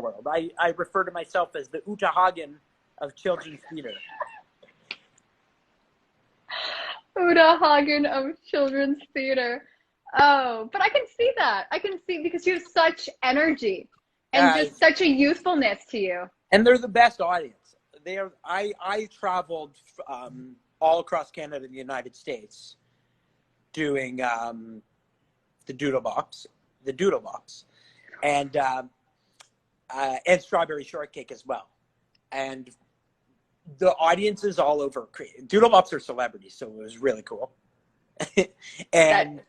world. I refer to myself as the Uta Hagen of children's theater. Uta Hagen of children's theater. Oh, but I can see that. I can see because you have such energy and just such a youthfulness to you. And they're the best audience. I traveled all across Canada and the United States doing the Doodle Box, and Strawberry Shortcake as well. And the audiences all over. Doodle Bops are celebrities, so it was really cool. And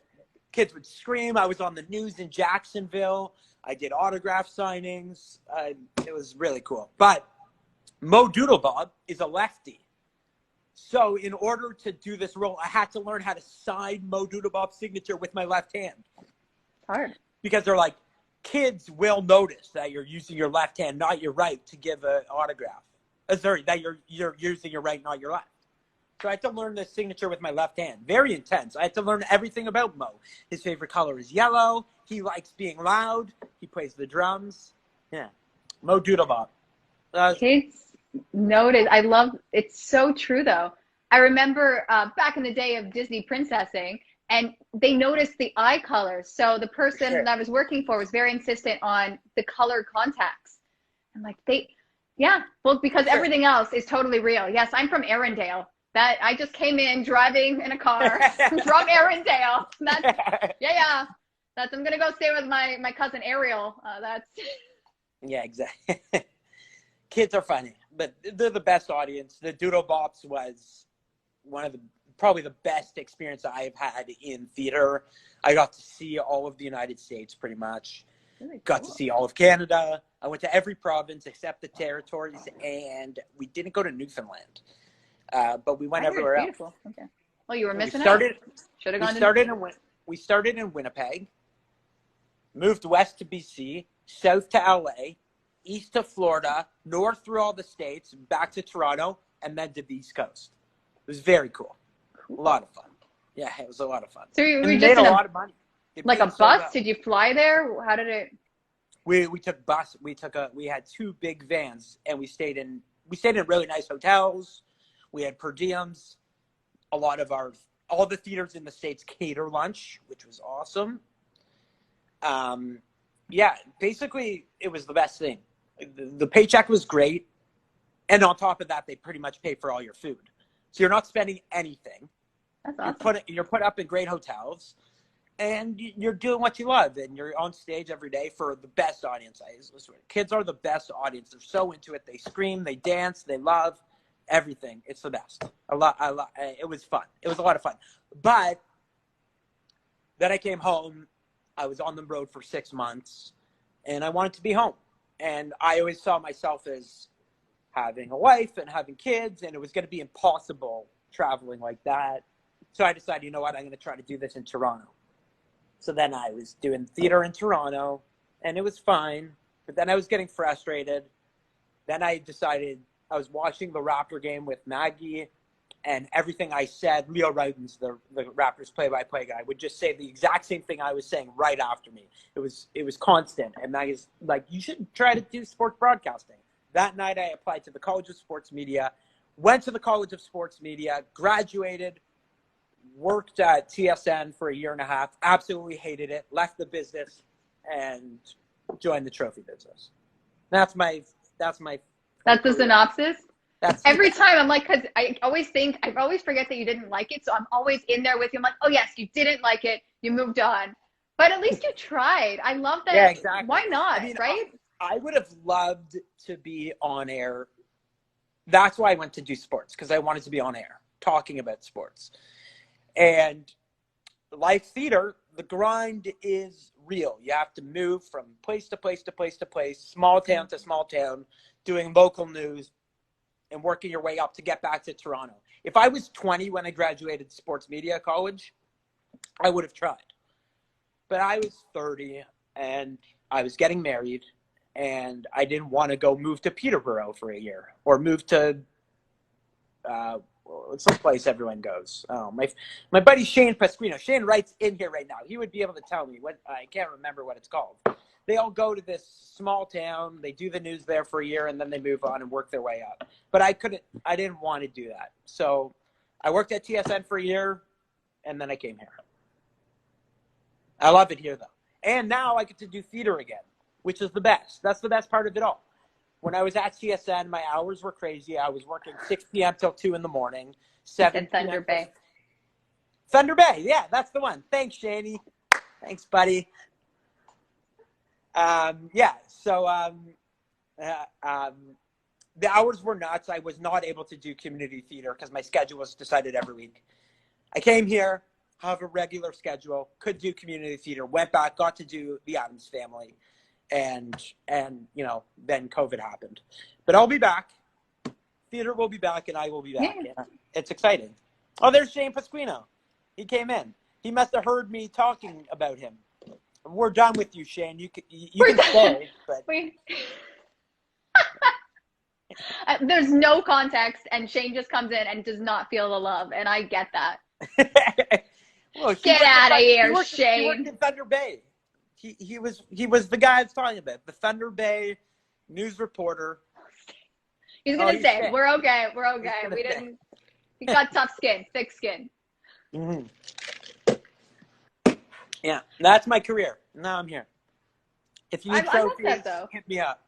kids would scream. I was on the news in Jacksonville. I did autograph signings. It was really cool. But Mo Doodlebob is a lefty. So in order to do this role, I had to learn how to sign Mo Doodlebob's signature with my left hand. It's hard. Because they're like, kids will notice that you're using your left hand, not your right, to give an autograph. Sorry, that you're using your right, not your left. So I had to learn the signature with my left hand. Very intense. I had to learn everything about Mo. His favorite color is yellow. He likes being loud. He plays the drums. Yeah. Mo Doodlebob. Kids notice. I love it's so true though. I remember back in the day of Disney princessing, and they noticed the eye colors. So the person that I was working for was very insistent on the colored contacts. I'm like, well, because everything else is totally real. Yes, I'm from Arendelle. That I just came in driving in a car from Arendelle. I'm gonna go stay with my cousin Ariel. Yeah, exactly. Kids are funny, but they're the best audience. The Doodle Bops was probably the best experience I've had in theater. I got to see all of the United States pretty much. Really cool. Got to see all of Canada. I went to every province except the territories, and we didn't go to Newfoundland. But we went everywhere else. Beautiful. Okay. Well, you were missing out. Should have gone to We started in Winnipeg, moved west to BC, south to LA, east to Florida, north through all the states, back to Toronto, and then to the East Coast. It was very cool. A lot of fun. Yeah, it was a lot of fun. So we made a lot of money. Like a bus? Did you fly there? How did it? We took bus. We had two big vans, and we stayed in really nice hotels. We had per diems. All the theaters in the States cater lunch, which was awesome. Yeah, basically it was the best thing. The paycheck was great. And on top of that, they pretty much pay for all your food. So you're not spending anything. That's awesome. You're put up in great hotels, and you're doing what you love, and you're on stage every day for the best audience. Kids are the best audience. They're so into it. They scream, they dance, they love everything. It's the best. It was fun. It was a lot of fun. But then I came home. I was on the road for 6 months, and I wanted to be home. And I always saw myself as having a wife and having kids, and it was going to be impossible traveling like that. So I decided, you know what, I'm going to try to do this in Toronto. So then I was doing theater in Toronto, and it was fine. But then I was getting frustrated. Then I decided I was watching the Raptor game with Maggie, and everything I said, Leo Routens, the Raptors play-by-play guy, would just say the exact same thing I was saying right after me. It was constant. And Maggie's like, you should try to do sports broadcasting. That night I applied to the College of Sports Media, went to the College of Sports Media, graduated, worked at TSN for 1.5 years, absolutely hated it, left the business, and joined the trophy business. That's the synopsis? Every time I'm like, because I always forget that you didn't like it. So I'm always in there with you. I'm like, oh yes, you didn't like it. You moved on. But at least you tried. I love that. Yeah, exactly. Why not, right? I would have loved to be on air. That's why I went to do sports, because I wanted to be on air talking about sports. And like theater, the grind is real. You have to move from place to place to place to place, small town to small town, doing local news and working your way up to get back to Toronto. If I was 20 when I graduated sports media college, I would have tried. But I was 30 and I was getting married, and I didn't want to go move to Peterborough for a year or move to what's the place everyone goes? Oh, my buddy Shane Pasquino. Shane writes in here right now. He would be able to tell me what I can't remember what it's called. they all go to this small town. They do the news there for a year, and then they move on and work their way up. But I didn't want to do that. So I worked at TSN for a year, and then I came here. I love it here, though. And now I get to do theater again, which is the best. That's the best part of it all. When I was at TSN, my hours were crazy. I was working 6 p.m. till 2 in the morning. 7 Thunder Bay. Thunder Bay, yeah, that's the one. Thanks, Shani. Thanks, buddy. The hours were nuts. I was not able to do community theater because my schedule was decided every week. I came here, have a regular schedule, could do community theater, went back, got to do The Addams Family, and you know, then COVID happened. But I'll be back. Theater will be back, and I will be back. Yeah. It's exciting. Oh, there's Shane Pasquino. He came in. He must have heard me talking about him. We're done with you, Shane. You can stay. But... There's no context, and Shane just comes in and does not feel the love, and I get that. Well, get out of here, Shane. He worked in Thunder Bay. He was the guy I was talking about, the Thunder Bay news reporter. He's gonna say, "We're okay. We're okay. We didn't. He got tough skin, thick skin." Mm-hmm. Yeah, that's my career. Now I'm here. If you need trophies, hit me up.